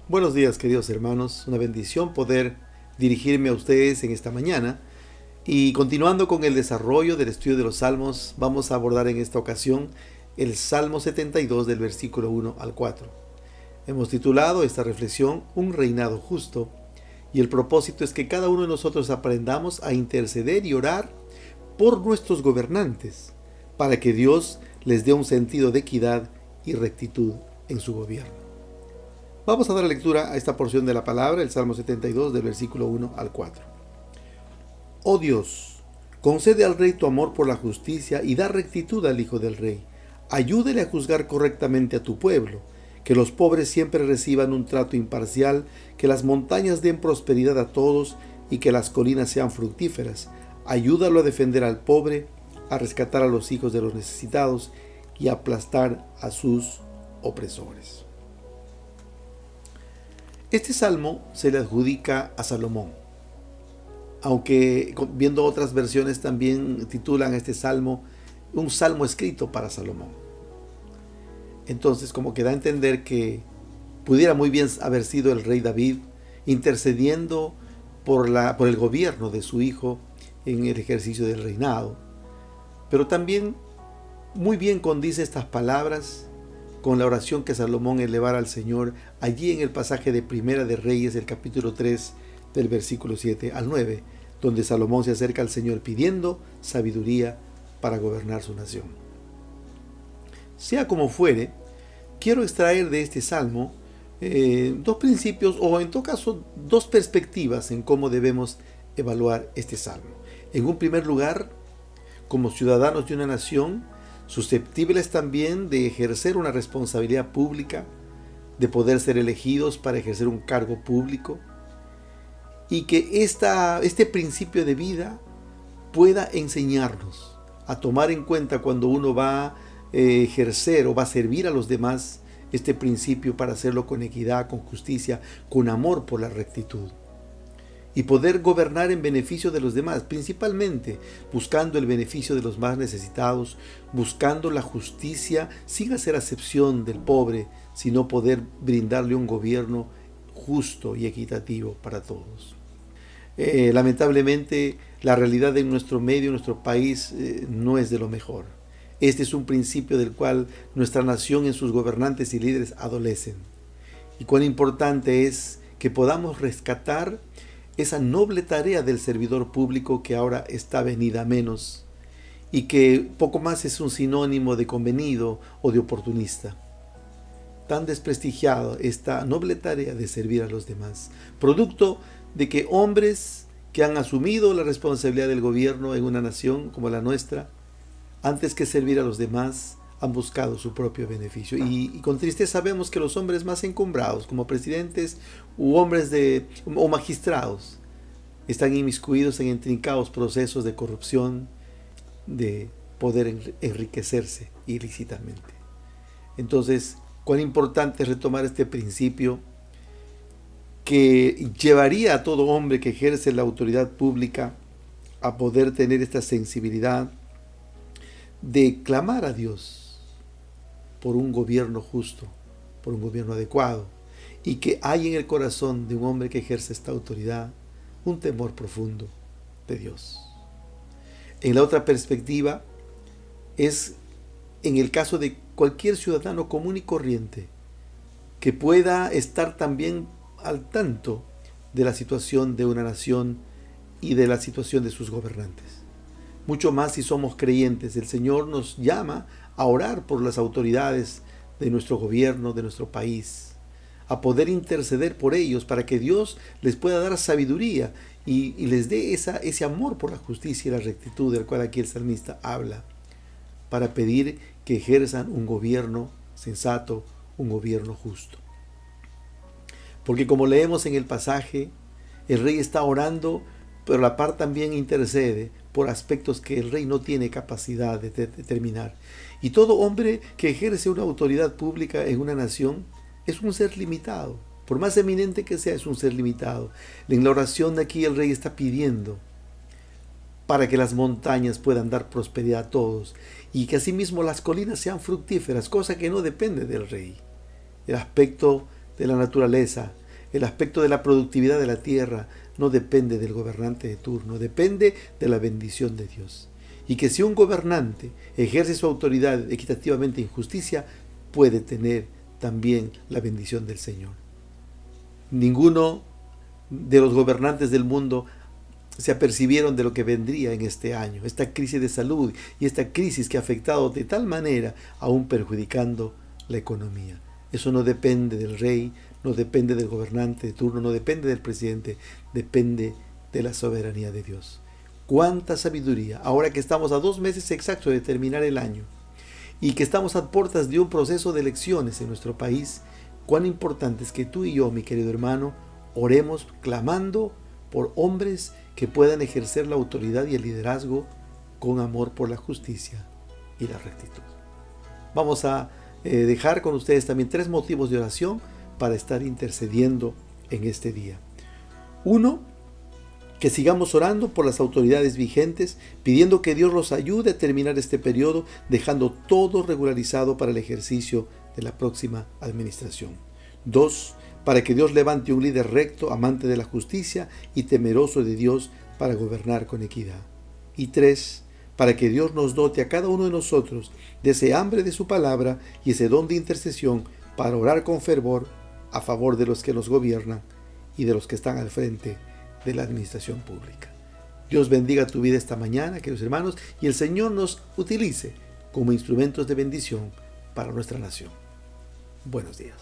Buenos días, queridos hermanos. Una bendición poder dirigirme a ustedes en esta mañana. Y continuando con el desarrollo del estudio de los Salmos, vamos a abordar en esta ocasión el Salmo 72 del versículo 1 al 4. Hemos titulado esta reflexión Un reinado justo, y el propósito es que cada uno de nosotros aprendamos a interceder y orar por nuestros gobernantes, para que Dios les dé un sentido de equidad y rectitud en su gobierno. Vamos a dar lectura a esta porción de la palabra, el Salmo 72, del versículo 1 al 4. Oh Dios, concede al rey tu amor por la justicia y da rectitud al hijo del rey. Ayúdele a juzgar correctamente a tu pueblo, que los pobres siempre reciban un trato imparcial, que las montañas den prosperidad a todos y que las colinas sean fructíferas. Ayúdalo a defender al pobre, a rescatar a los hijos de los necesitados y a aplastar a sus opresores. Este salmo se le adjudica a Salomón, aunque viendo otras versiones también titulan este salmo un salmo escrito para Salomón. Entonces, como que da a entender que pudiera muy bien haber sido el rey David intercediendo por el gobierno de su hijo en el ejercicio del reinado. Pero también muy bien condice estas palabras con la oración que Salomón elevara al Señor allí en el pasaje de Primera de Reyes, el capítulo 3, del versículo 7 al 9, donde Salomón se acerca al Señor pidiendo sabiduría para gobernar su nación. Sea como fuere, quiero extraer de este salmo dos principios, o en todo caso dos perspectivas en cómo debemos evaluar este salmo. En un primer lugar, como ciudadanos de una nación, susceptibles también de ejercer una responsabilidad pública, de poder ser elegidos para ejercer un cargo público, y que este principio de vida pueda enseñarnos a tomar en cuenta cuando uno va a ejercer o va a servir a los demás este principio para hacerlo con equidad, con justicia, con amor por la rectitud. Y poder gobernar en beneficio de los demás, principalmente buscando el beneficio de los más necesitados, buscando la justicia sin hacer acepción del pobre, sino poder brindarle un gobierno justo y equitativo para todos. Lamentablemente, la realidad en nuestro medio, en nuestro país, no es de lo mejor. Este es un principio del cual nuestra nación en sus gobernantes y líderes adolecen. Y cuán importante es que podamos rescatar esa noble tarea del servidor público que ahora está venida a menos y que poco más es un sinónimo de convenido o de oportunista. Tan desprestigiado esta noble tarea de servir a los demás, producto de que hombres que han asumido la responsabilidad del gobierno en una nación como la nuestra, antes que servir a los demás, han buscado su propio beneficio. Y con tristeza vemos que los hombres más encumbrados, como presidentes o magistrados, están inmiscuidos en intrincados procesos de corrupción, de poder enriquecerse ilícitamente. Entonces, cuán importante es retomar este principio que llevaría a todo hombre que ejerce la autoridad pública a poder tener esta sensibilidad de clamar a Dios por un gobierno justo, por un gobierno adecuado, y que hay en el corazón de un hombre que ejerce esta autoridad un temor profundo de Dios. En la otra perspectiva es en el caso de cualquier ciudadano común y corriente que pueda estar también al tanto de la situación de una nación y de la situación de sus gobernantes. Mucho más si somos creyentes. El Señor nos llama a orar por las autoridades de nuestro gobierno, de nuestro país, a poder interceder por ellos para que Dios les pueda dar sabiduría y les dé ese amor por la justicia y la rectitud del cual aquí el salmista habla, para pedir que ejerzan un gobierno sensato, un gobierno justo. Porque como leemos en el pasaje, el rey está orando, pero la par también intercede por aspectos que el rey no tiene capacidad de determinar. Y todo hombre que ejerce una autoridad pública en una nación es un ser limitado. Por más eminente que sea, es un ser limitado. En la oración de aquí el rey está pidiendo para que las montañas puedan dar prosperidad a todos y que asimismo las colinas sean fructíferas, cosa que no depende del rey. El aspecto de la naturaleza, el aspecto de la productividad de la tierra no depende del gobernante de turno, depende de la bendición de Dios. Y que si un gobernante ejerce su autoridad equitativamente en justicia, puede tener también la bendición del Señor. Ninguno de los gobernantes del mundo se apercibieron de lo que vendría en este año, esta crisis de salud y esta crisis que ha afectado de tal manera, aún perjudicando la economía. Eso no depende del rey, no depende del gobernante de turno, no depende del presidente, depende de la soberanía de Dios. ¡Cuánta sabiduría! Ahora que estamos a 2 meses exactos de terminar el año y que estamos a puertas de un proceso de elecciones en nuestro país, cuán importante es que tú y yo, mi querido hermano, oremos clamando por hombres que puedan ejercer la autoridad y el liderazgo con amor por la justicia y la rectitud. Vamos a dejar con ustedes también 3 motivos de oración para estar intercediendo en este día. 1, que sigamos orando por las autoridades vigentes, pidiendo que Dios los ayude a terminar este periodo, dejando todo regularizado para el ejercicio de la próxima administración. 2, para que Dios levante un líder recto, amante de la justicia y temeroso de Dios para gobernar con equidad. Y 3, para que Dios nos dote a cada uno de nosotros de ese hambre de su palabra y ese don de intercesión para orar con fervor a favor de los que nos gobiernan y de los que están al frente de la administración pública. Dios bendiga tu vida esta mañana, queridos hermanos, y el Señor nos utilice como instrumentos de bendición para nuestra nación. Buenos días.